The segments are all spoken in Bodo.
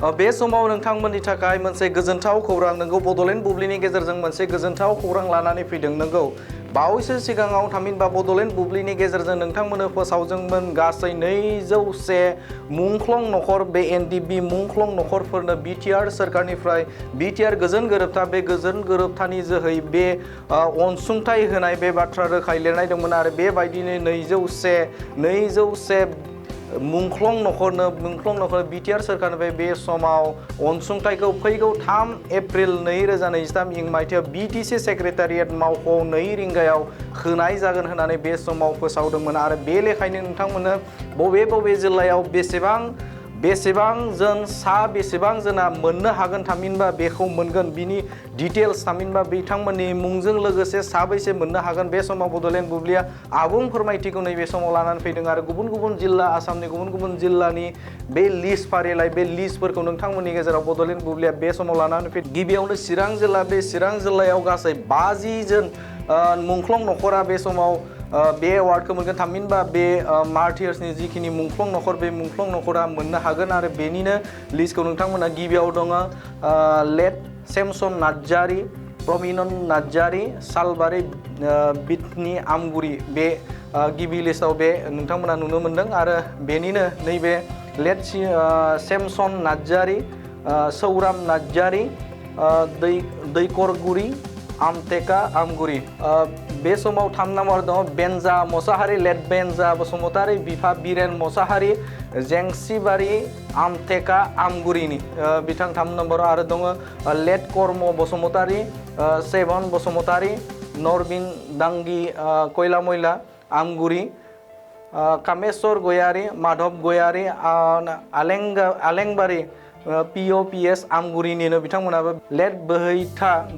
बे समाव नोंथांमोननि थाखाय मोनसे गोजोनथाव खौरां नंगौ बड'लेण्ड बुब्लिनि गेजेरजों मोनसे गोजोनथाव खौरां लानानै फैदों नंगौ बावैसो सिगाङाव थामहिनबा बड'लेण्ड बुब्लिनि गेजेरजों नोंथांमोननो फोसावदोंमोन गासै 201 मुंख्लं नखर बे एनडिबि मुंख्लं नखरफोरनो बिटिआर सोरखारनिफ्राय बिटिआर गोजोन गोरोबथा बे गोजोन गोरोबथानि जोहै बे अनसुंथाइ होनाय बे बाथ्रा रोखायै लिरनाय दंमोन आरो बेबायदिनो 201 मुंख्लं नखर बिटिआर सोरखारनिफ्राय बे समाव अनसुंथाइखौ फैगौ 3 एप्रिल 2023 इं मायथाइयाव बिटिसि सेक्रेटारियेट मावख'आव 2 रिंगायाव होनाय जागोन होननानै बे समाव फोसावदोंमोन आरो बे लेखायनो नोंथांमोननो बबे जिल्लायाव बेसेबां जना मोननो हागोन थामहिनबा बेखौ मोनगोन बिनि डिटेल्स थामहिनबा बिथांमोननि मुंजों लोगोसे साबैसे मोननो हागोन बे समाव बड'लेण्ड बुब्लिया आबुं फोरमायथिखौ नैबे समाव लानानै फैदों आरो गुबुन जिल्ला आसामनि गुबुन जिल्लानि बे लिस्ट फारिलाइ बे लिस्टफोरखौ नोंथांमोननि गेजेराव बड'लेण्ड बुब्लिया बे समाव लानानै फैदों गिबियावनो चिरां जिल्ला बे चिरां जिल्लायाव गासै 50 जन मुंख्लं नखरा बे समाव बे एवार्डखौ मोनगोन थामहिनबा बे मार्टियार्सनि जिखिनि मुंख्लं नखर बे मुंख्लं नखरा मोननो हागोन आरो बेनिनो लिस्टखौ नोंथांमोना गिबियाव दङ लेट सेमसन नार्जारी प्रमिनन नार्जारी सालबारि बिथनि आमगुरि बे गिबि लिस्टआव बे नोंथांमोना नुनो मोनदों आरो बेनिनो नैबे लेट सेमसन नार्जारी सौराम नार्जारी दैकरगुरि आमटेका आमगुरि बे समाव 3 नम्बर दङ बेनजा मोसाहारी लेट बेनजा बसुमतारी बिफा बिरेन मोसाहारी जेंसिबारी आमटेका आमगुरिनि बिथां 3 नम्बर आरो दङ लेट कर्म बसुमतारी सेभन बसुमतारी नरबिन दांगी कयला मैला आमगुरि कामेश्वर गयारी माधव गयारी आलेंबारी POPS आमगुरिनिनो बिथांमोनाबो लेट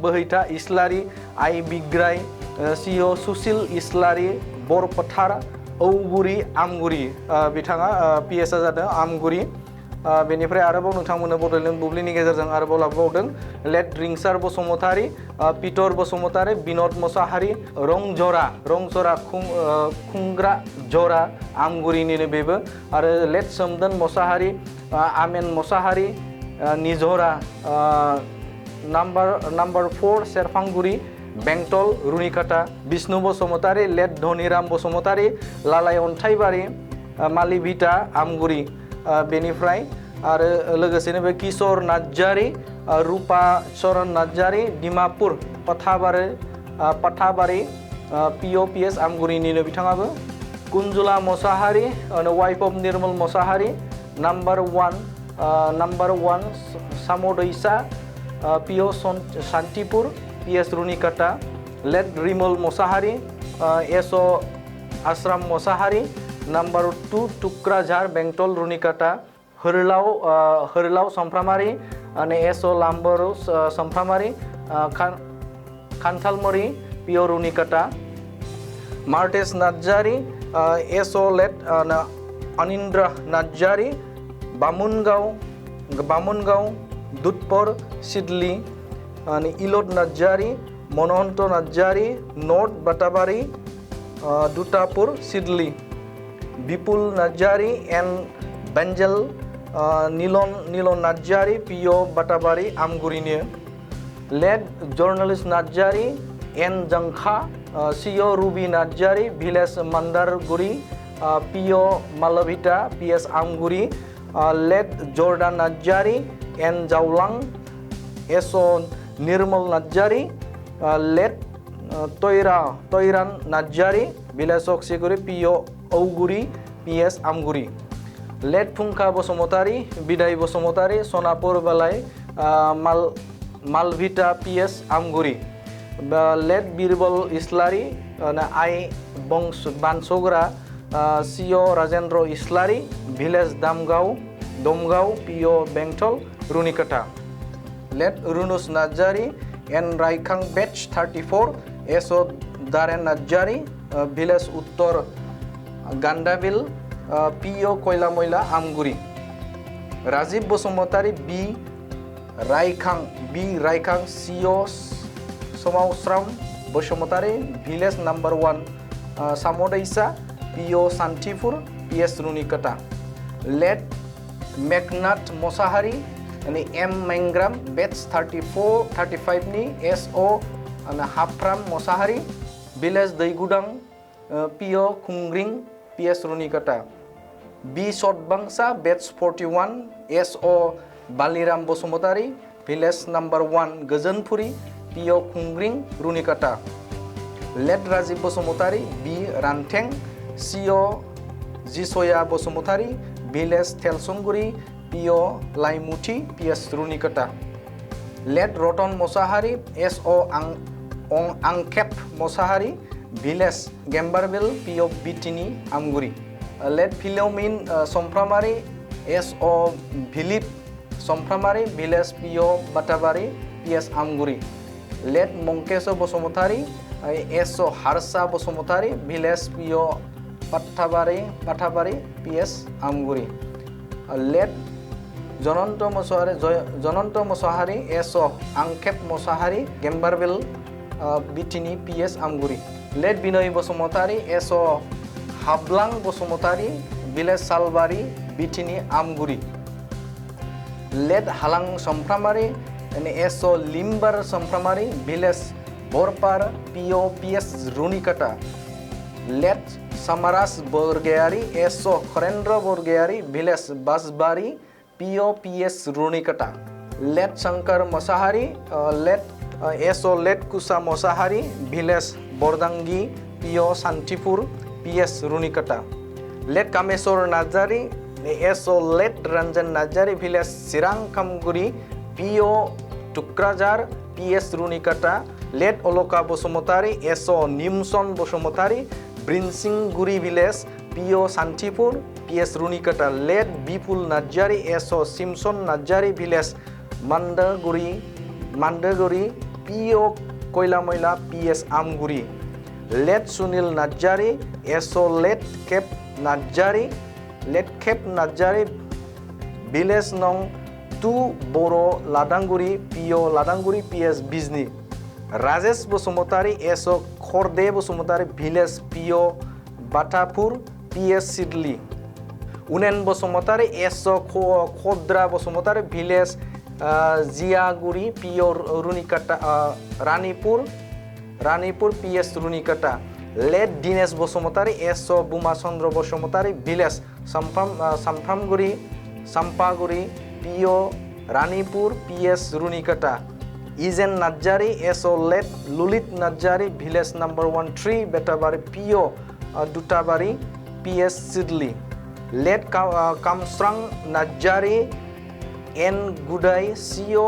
बोहैथा इस्लारि आइ बिग्राय सिअ सुसिल इस्लारि बरपथार औगुरि आमगुरि बिथाङा PS जादों आमगुरि बेनिफ्राय आरोबाव नोंथांमोननो बड'लेण्ड बुब्लिनि गेजेरजों आरोबाव लाबोबावदों लेट रिंसार बसुमतारी पिटर बसुमतारी बिनोद मोसाहारी रंजरा खुंग्रा जरा आमगुरिनिनो बेबो आरो लेट सोमदोन मोसाहारी आमेन मोसाहारी निजरा नाम्बार 4 सेरफांगुरि बेंटल रुनिकाटा विष्णु बसुमतारी लेट धनिराम बसुमतारी लालाय अन्थाइबारि मालिभिटा आमगुरि बेनिफ्राय आरो लोगोसेनो बे किशोर नार्जारी रूपा चरण नार्जारी डिमापुर पथाबारि POPS आमगुरिनिनो बिथाङाबो Kunjula Mosahary wife of Nirmal Mosahary number 1 Samdaisa PO Shantipur PS Runikata late Rimal Mosahary SO Ashram Mosahary number 2 Tukrajhar Bental Runikata Harlao Samframari SO Lambru Samframari Khanthalmari PO Runikata Martes Narzary SO late Anindra Narzary Bamungaon Dudhpar Sidli Ilod Narzary Manhant Narzary north Batabari Dutapur Sidli Bipul Narzary एन बेंजेल नीलन नार्जारी PO बाटाबारी आमगुरिनि लेट जर्नलिस्ट नार्जारी एन Jankha CO Ruby Narzary village Mandarguri PO Malbhita PS Amguri late Jordan Narzary एन Jaolang SO Nirmal Narzary late Tairan Narzary village Aksiguri PO Auguri PS Amguri late Phungkha Basumatary Biday Basumatary Sonapur Balay Malbhita PS Amguri late Birbal Islary आइ Bansagra CO Rajendra Islary village Damgaon PO Bental Runikata late Runus Narzary एन Raikhang batch 34 SO Daren Narzary village Uttar Gandabil PO Kailamaila Amguri Rajiv Basumatary बी Raikhang CO Samabsram Basumatary village number 1 Samdaisa PO Shantipur PS Runikata late Meghnath Mosahary एम मेंग्राम बेच 35 नि SO हाफ्राम मोसाहारि भिलेज दैगुदां पिअ खुंग्रिं PS रुनिकाटा बी Satbansa batch 41 SO Baliram Basumatary village number 1 Gojonpuri पिअ खुंग्रिं रुनिकाटा लेट राजीव बसुमतारी बी रानथें CO जिसया बसुमतारी भिलेज तेलसुंगुरी पिअ Laimuthi PS Runikata late Ratan Mosahary SO Angkhep Mosahary village Gembarbil पिअ Bitini Amguri late Philomin Samframari SO Philip समफ्रामारि भिलेज पिअ Batabari PS Amguri late Mankesh Basumatary SO Harsa Basumatary village पिअ Pathabari PS Amguri late Janant Mosahary SO Angkhep Mosahary Gembarbil Bitini PS Amguri late Binay Basumatary SO Hablang Basumatary village Salbari Bitini Amguri late हालां समफ्रामारि SO लिम्बार समफ्रामारि भिलेज बरपार पिअ PS Runikata late Samaras Bargayary SO Kharendra Bargayary village Basbari पिअ PS Runikata late Shankar Mosahary late SO late Kusa Mosahary village Bardangi पिअ Shantipur PS Runikata late Kameshwar Narzary SO late Ranjan Narzary village Chirang Kamguri पिअ Tukrajhar PS Runikata late Alka Basumatary SO Nimson Basumatary Brinsinguri village पिअ Shantipur PS Runikata late Bipul Narzary SO Simson Narzary village Mandguri पिअ Kailamaila PS Amguri late Sunil Narzary SO late केप नार्जारि भिलेज नं 2 बर' लादांगुरि पिअ लादांगुरि PS बिजनि राजेश बसुमतारी SO खरदे बसुमतारी भिलेज पिअ Batapur PS Sidli Unen Basumatary SO Khadra Basumatary village Jiaguri पिअ Runikata Ranipur PS Runikata late Dinesh Basumatary SO Bumachandra Basumatary village Sampaguri पिअ Ranipur PS Runikata Ijen Narzary SO late Lalit Narzary village number 13 Betabari पिअ दुताबारि PS सिडली लेट कामस्रां नार्जारि एन गुदाय CO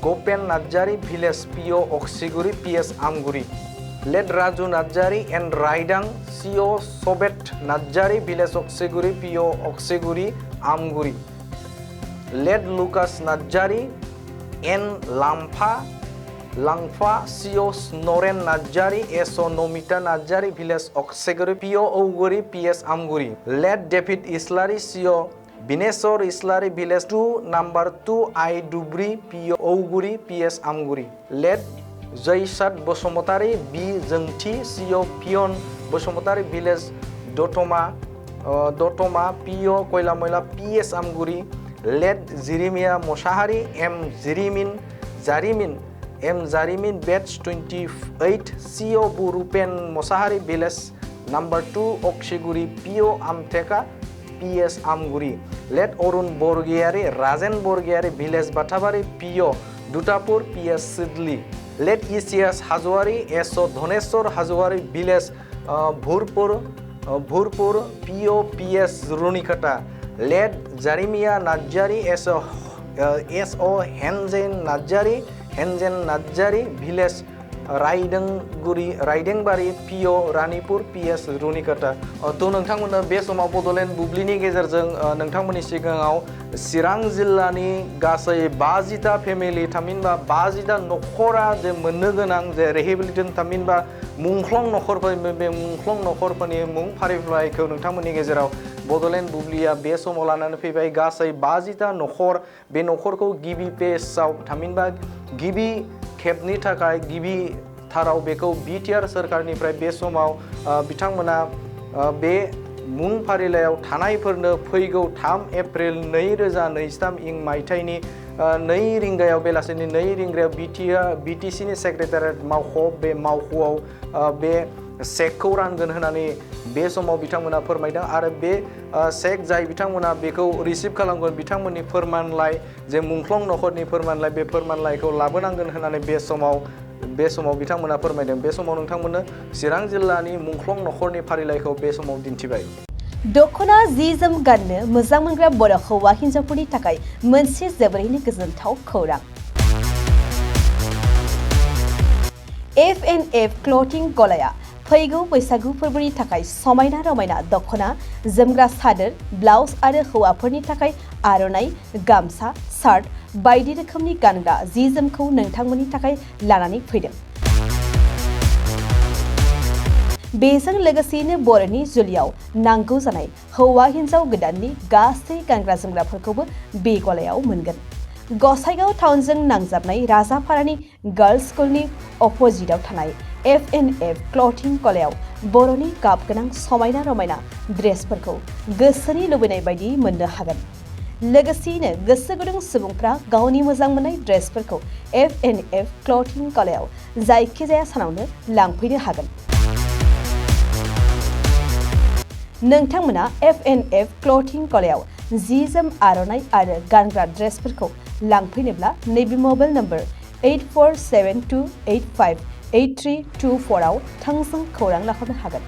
गोपेन नार्जारि भिलेज पिअ अक्सिगुरि PS आमगुरि लेट राजु नार्जारि एन रायदां CO सोबेट नार्जारि भिलेज अक्सिगुरि पिअ अक्सिगुरि आमगुरि लेट लुकास नार्जारि एन Langpha CO Naren Narzary SO Namita Narzary village Aksiguri पिअ Auguri PS Amguri late David Islary CO Bineshwar Islary village 2 number 2 आई दुब्रि पिअ औगुरि PS आमगुरि लेट जयसाद बसुमतारी बी जोंथि CO पियन बसुमतारी भिलेज दतमा पिअ Kailamaila PS Amguri late Jeremiah Mosahary Jarimin batch 28 CO Burupen Mosahary village number 2 Aksiguri पिअ आमथेका PS आमगुरि लेट अरुण बरगयारि राजेन बरगयारि भिलेज बाटाबारि पिअ Dutapur PS Sidli late Isaias Hajowary SO Dhaneshwar Hajowary village Bhurpur पिअ PS Runikata late Jeremiah Narzary SO Henjen Narzary village Raidengbari पिअ रानीपुर PS रुनिकाटा तो नोंथांमोननो बे समाव बड'लेण्ड बुब्लिनि गेजेरजों नोंथांमोननि सिगाङाव चिरां जिल्लानि गासै 50टा फेमिलि थामहिनबा 50टा नखरा जे मोननो गोनां जे रिहेबिलिटेसन थामहिनबा मुंख्लं नखरफोर बे मुंख्लं नखरफोरनि मुं फारिलाइखौ नोंथांमोननि गेजेराव बड'लेण्ड बुब्लिया बे समाव लानानै फैबाय गासै 50टा नखर बे नखरखौ गिबि पेजआव थामहिनबा गिबि खेबनि थाखाय गिबि थाराव बेखौ बिटिआर सोरखारनिफ्राय बे समाव बिथांमोना बे मुं फारिलाइयाव थानायफोरनो फैगौ 3 एप्रिल 2023 मायथाइनि 2 रिंगायाव बेलासिनि 2 रिंगायाव बिटिसिनि सेक्रेटारियेट मावख' बे मावख'आव बे चेकखौ रानगोन होननानै बे समाव बिथांमोना फोरमायदों आरो बे चेक जाय बिथांमोना बेखौ रिसिभ खालामगोन बिथांमोननि फोरमानलाइ जे मुंख्लं नखरनि फोरमानलाइ बे फोरमानलाइखौ लाबोनांगोन होननानै बे समाव बिथांमोना फोरमायदों। बे समाव नोंथांमोननो चिरां जिल्लानि मुंख्लं नखरनि फारिलाइखौ बे समाव दिन्थिबाय। दख'ना जि जोम गाननो मोजां मोनग्रा बर' हौवा हिन्जावफोरनि थाखाय मोनसे जोबोरैनो गोजोनथाव खौरां। F&F क्लथिं गलाया फैगौ बैसागु फोरबोनि थाखाय समायना रमायना दख'ना, जोमग्रा सादोर, ब्लाउज आरो हौवाफोरनि थाखाय आर'नाइ, गामसा, शार्ट बायदि रोखोमनि गानग्रा जि जोमखौ नोंथांमोननि थाखाय लानानै फैदों। बेजों लोगोसेयैनो बर'नि जुलियाव नांगौ जानाय हौवा हिन्जाव गोदाननि गासै गानग्रा जोमग्राफोरखौबो बे गलायाव मोनगोन। गसाइगाव टाउनजों नांजाबनाय राजापारानि गार्लस स्कुलनि अपोजिटआव थानाय F&F क्लथिं गलायाव बर'नि गाब गोनां समायना रमायना ड्रेसफोरखौ गोसोनि लुबैनाय बायदि मोननो हागोन। लोगोसेयैनो गोसो गुदुं सुबुंफ्रा गावनि मोजां मोननाय ड्रेसफोरखौ F&F क्लथिं गलायाव जायखिजाया सानावनो लांफैनो हागोन। नोंथांमोना F&F क्लथिं गलायाव जि जोम आर'नाइ आरो गानग्रा ड्रेसफोरखौ लांफैनोब्ला नैबे मबाइल नम्बर 8472858324 आव थोंजों खौरां लाहरनो हागोन।